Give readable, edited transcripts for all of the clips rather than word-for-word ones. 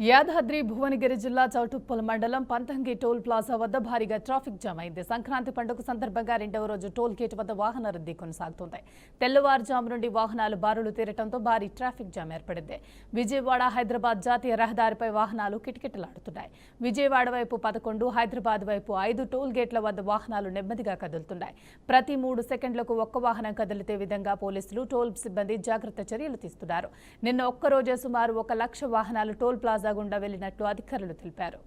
యాదాద్రి భువనగిరి జిల్లా చౌటుప్పల్ మండలం Panthangi toll plaza వద్ద భారీగా ట్రాఫిక్ జామ్ అయింది. సంక్రాంతి పండుగ సందర్భంగా రెండవ రోజు టోల్ గేట్ వద్ద వాహన రద్దీ కొనసాగుతోంది. తెల్లవారుజాము నుండి వాహనాలు బారులు తీరటంతో భారీ ట్రాఫిక్ జామ్ ఏర్పడింది. విజయవాడ హైదరాబాద్ జాతీయ రహదారిపై వాహనాలు కిటకిటలాడుతున్నాయి. విజయవాడ వైపు 11, హైదరాబాద్ వైపు 5 టోల్ గేట్ల వద్ద వాహనాలు నెమ్మదిగా కదులుతున్నాయి. ప్రతి 3 సెకండ్లకు ఒక్క వాహనం కదిలితే విధంగా పోలీసులు, టోల్ సిబ్బంది జాగ్రత్త చర్యలు తీసుకున్నారు. నిన్న ఒక్కరోజే సుమారు 1 లక్ష వాహనాలు టోల్ ప్లాజా గుండా వెళ్లినట్లు అధికారులు తెలిపారు.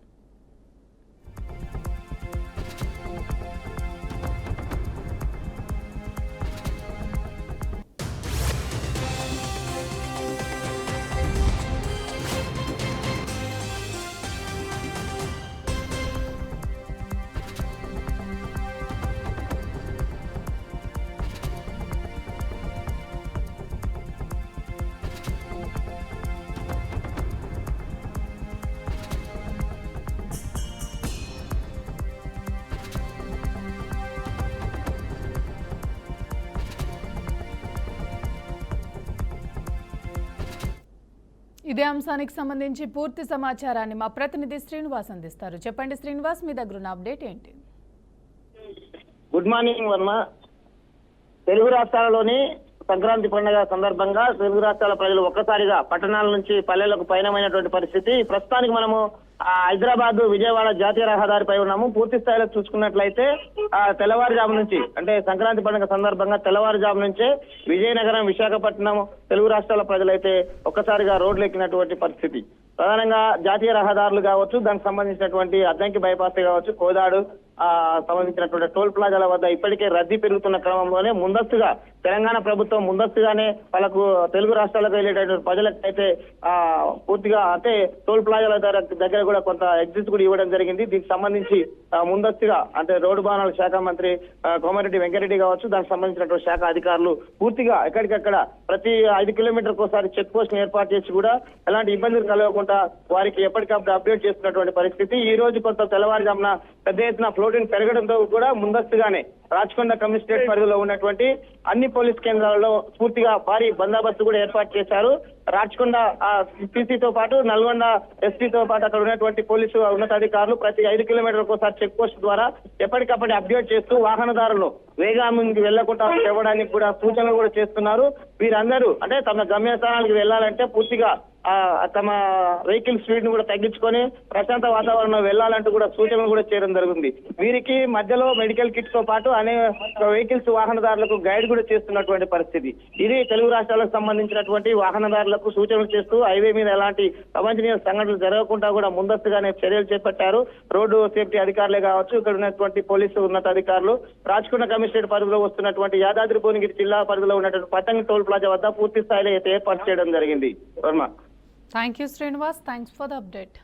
ఇదే అంశానికి సంబంధించి పూర్తి సమాచారాన్ని మా ప్రతినిధి శ్రీనివాస్ అందిస్తారు. చెప్పండి శ్రీనివాస్, మీ దగ్గర ఉన్న అప్డేట్ ఏంటి? Good morning Varma. తెలుగు రాష్ట్రాలలోని సంక్రాంతి పండుగ సందర్భంగా తెలుగు రాష్ట్రాల ప్రజలు ఒక్కసారిగా పట్టణాల నుంచి పల్లెలకు పయనమైనటువంటి పరిస్థితి. ప్రస్తుతానికి మనము హైదరాబాద్ విజయవాడ జాతీయ రహదారిపై ఉన్నాము. పూర్తి స్థాయిలో చూసుకున్నట్లయితే తెల్లవారుజాము నుంచి, అంటే సంక్రాంతి పండుగ సందర్భంగా తెల్లవారుజాము నుంచే విజయనగరం, విశాఖపట్నం తెలుగు రాష్ట్రాల ప్రజలైతే ఒక్కసారిగా రోడ్లు ఎక్కినటువంటి పరిస్థితి. ప్రధానంగా జాతీయ రహదారులు కావచ్చు, దానికి సంబంధించినటువంటి అద్దంకి బైపాస్ కావచ్చు, కోదాడు సంబంధించినటువంటి టోల్ ప్లాజాల వద్ద ఇప్పటికే రద్దీ పెరుగుతున్న క్రమంలోనే ముందస్తుగా తెలంగాణ ప్రభుత్వం ముందస్తుగానే వాళ్ళకు తెలుగు రాష్ట్రాలకు వెళ్ళేటటువంటి ప్రజలకైతే పూర్తిగా అంటే టోల్ ప్లాజాల దగ్గర కూడా కొంత ఎగ్జిట్ కూడా ఇవ్వడం జరిగింది. దీనికి సంబంధించి ముందస్తుగా అంటే రోడ్డు భవనాల శాఖ మంత్రి కోమరెడ్డి వెంకరెడ్డి కావచ్చు, దానికి సంబంధించినటువంటి శాఖ అధికారులు పూర్తిగా ఎక్కడికక్కడ ప్రతి 5 కిలోమీటర్లకు ఒకసారి చెక్ పోస్ట్ ఏర్పాటు చేసి కూడా ఎలాంటి ఇబ్బందులు కలగకుండా వారికి ఎప్పటికప్పుడు అప్డేట్ చేస్తున్నటువంటి పరిస్థితి. ఈ రోజు కొంత తెల్లవారుజామున పెద్ద ఎత్తున ఫ్లోటింగ్ పెరగడంతో కూడా ముందస్తుగానే రాచకొండ కమిషనరేట్ పరిధిలో ఉన్నటువంటి అన్ని పోలీస్ కేంద్రాలలో పూర్తిగా భారీ బందోబస్తు కూడా ఏర్పాటు చేశారు. రాచకొండ పీసీతో పాటు నల్గొండ ఎస్పీతో పాటు అక్కడ ఉన్నటువంటి పోలీసు ఉన్నతాధికారులు ప్రతి 5 కిలోమీటర్లకు ఒకసారి చెక్ పోస్ట్ ద్వారా ఎప్పటికప్పుడు అప్డేట్ చేస్తూ వాహనదారులు వేగానికి వెళ్లకుండా ఇవ్వడానికి కూడా సూచనలు కూడా చేస్తున్నారు. వీరందరూ అంటే తమ గమ్యస్థానాలకు వెళ్లాలంటే పూర్తిగా తమ వెహికల్ స్పీడ్ ను కూడా తగ్గించుకొని ప్రశాంత వాతావరణంలో వెళ్లాలంటూ కూడా సూచనలు కూడా చేయడం జరుగుతుంది. వీరికి మధ్యలో మెడికల్ కిట్స్ తో పాటు అనేక వెహికల్స్ వాహనదారులకు గైడ్ కూడా చేస్తున్నటువంటి పరిస్థితి. ఇది తెలుగు రాష్ట్రాలకు సంబంధించినటువంటి వాహనదారులకు సూచనలు చేస్తూ హైవే మీద ఎలాంటి అవాంఛనీయ సంఘటనలు జరగకుండా కూడా ముందస్తుగానే చర్యలు చేపట్టారు. రోడ్డు సేఫ్టీ అధికారులే కావచ్చు, ఇక్కడ ఉన్నటువంటి పోలీసు ఉన్నతాధికారులు, రాచకొండ కమిషనరేట్ పరిధిలో వస్తున్నటువంటి యాదాద్రి భువనగిరి జిల్లా పరిధిలో ఉన్నటువంటి పంతంగి టోల్ ప్లాజా వద్ద పూర్తి స్థాయిలో ఏర్పాటు చేయడం జరిగింది. Varma. Thank you Srinivas, thanks for the update.